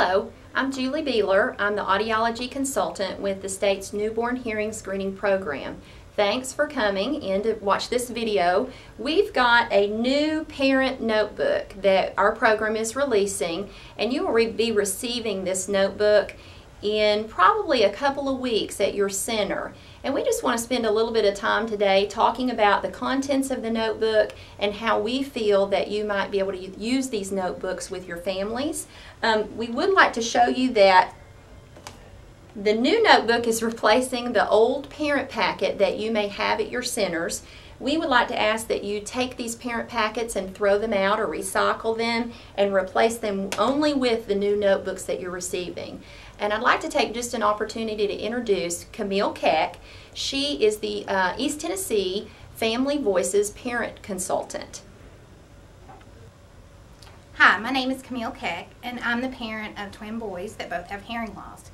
Hello, I'm Julie Beeler. I'm the audiology consultant with the state's newborn hearing screening program. Thanks for coming in to watch this video. We've got a new parent notebook that our program is releasing, and you will be receiving this notebook in probably a couple of weeks at your center. And we just want to spend a little bit of time today talking about the contents of the notebook and how we feel that you might be able to use these notebooks with your families. We would like to show you that the new notebook is replacing the old parent packet that you may have at your centers. We would like to ask that you take these parent packets and throw them out or recycle them and replace them only with the new notebooks that you're receiving. And I'd like to take just an opportunity to introduce Camille Keck. She is the East Tennessee Family Voices parent consultant. Hi, my name is Camille Keck, and I'm the parent of twin boys that both have hearing loss.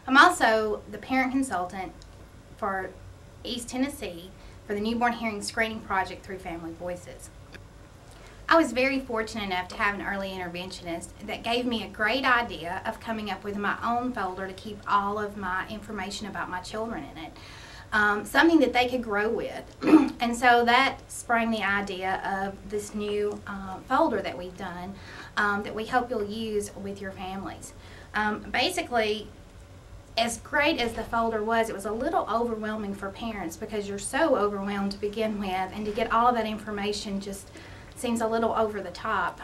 I'm also the parent consultant for East Tennessee for the Newborn Hearing Screening Project through Family Voices. I was very fortunate enough to have an early interventionist that gave me a great idea of coming up with my own folder to keep all of my information about my children in it. Something that they could grow with. And so that sprang the idea of this new folder that we've done that we hope you'll use with your families. Basically, as great as the folder was, it was a little overwhelming for parents because you're so overwhelmed to begin with, and to get all of that information just seems a little over the top.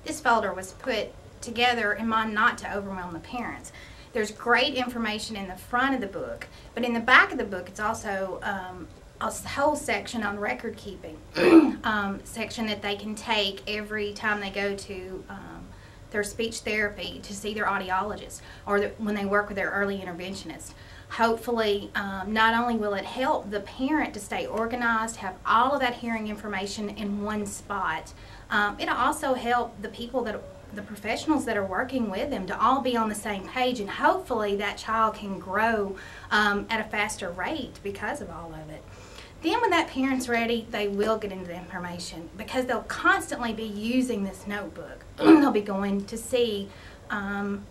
This folder was put together in mind not to overwhelm the parents. There's great information in the front of the book, but in the back of the book it's also a whole section on record keeping, section that they can take every time they go to their speech therapy to see their audiologist, or when they work with their early interventionist. Hopefully, not only will it help the parent to stay organized, have all of that hearing information in one spot, it'll also help the people the professionals that are working with them to all be on the same page, and hopefully that child can grow at a faster rate because of all of it. Then when that parent's ready, they will get into the information because they'll constantly be using this notebook. They'll be going to see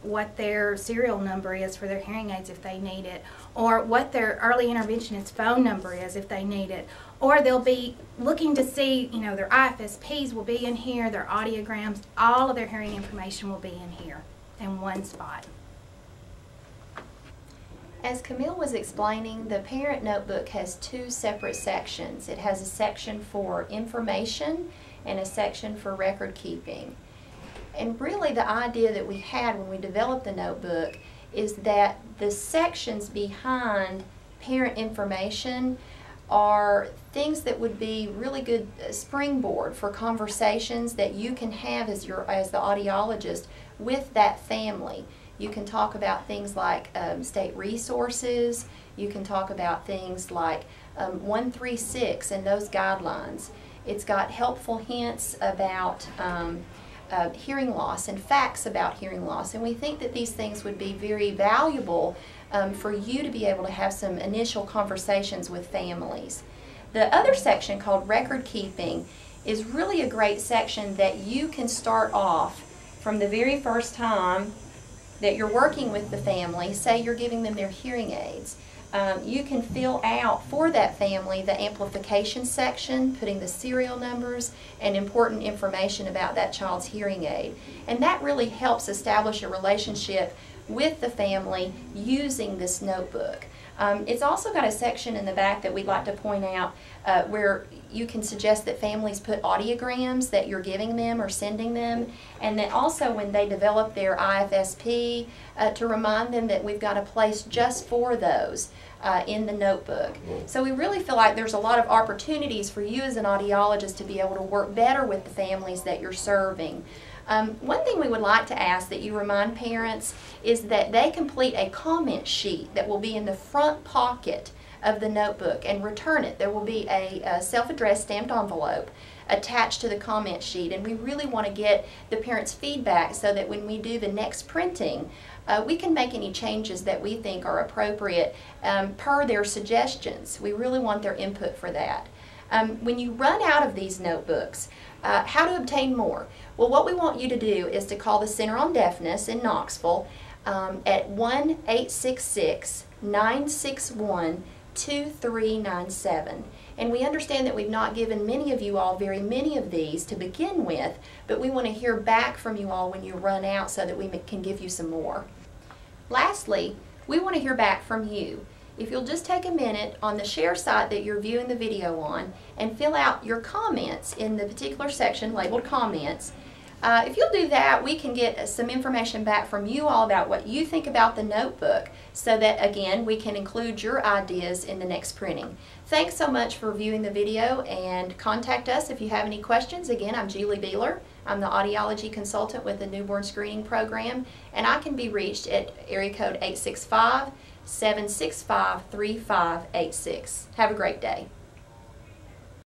what their serial number is for their hearing aids if they need it, or what their early interventionist phone number is if they need it, or they'll be looking to see, you know, their IFSPs will be in here, their audiograms, all of their hearing information will be in here in one spot. As Camille was explaining, the parent notebook has two separate sections. It has a section for information and a section for record keeping. And really the idea that we had when we developed the notebook is that the sections behind parent information are things that would be really good springboard for conversations that you can have as the audiologist with that family. You can talk about things like state resources. You can talk about things like 136 and those guidelines. It's got helpful hints about hearing loss and facts about hearing loss, and we think that these things would be very valuable for you to be able to have some initial conversations with families. The other section, called record keeping, is really a great section that you can start off from the very first time that you're working with the family. Say you're giving them their hearing aids. You can fill out for that family the amplification section, putting the serial numbers and important information about that child's hearing aid. And that really helps establish a relationship with the family using this notebook. It's also got a section in the back that we'd like to point out where you can suggest that families put audiograms that you're giving them or sending them, and that also when they develop their IFSP to remind them that we've got a place just for those in the notebook. So we really feel like there's a lot of opportunities for you as an audiologist to be able to work better with the families that you're serving. One thing we would like to ask that you remind parents is that they complete a comment sheet that will be in the front pocket of the notebook and return it. There will be a self-addressed stamped envelope attached to the comment sheet, and we really want to get the parents' feedback so that when we do the next printing, we can make any changes that we think are appropriate per their suggestions. We really want their input for that. When you run out of these notebooks, how to obtain more? Well, what we want you to do is to call the Center on Deafness in Knoxville at 1-866-961-2397. And we understand that we've not given many of you all very many of these to begin with, but we want to hear back from you all when you run out so that we can give you some more. Lastly, we want to hear back from you. If you'll just take a minute on the share site that you're viewing the video on and fill out your comments in the particular section labeled comments. If you'll do that, we can get some information back from you all about what you think about the notebook so that, again, we can include your ideas in the next printing. Thanks so much for viewing the video, and contact us if you have any questions. Again, I'm Julie Beeler. I'm the audiology consultant with the Newborn Screening Program, and I can be reached at area code 865-765-3586. Have a great day.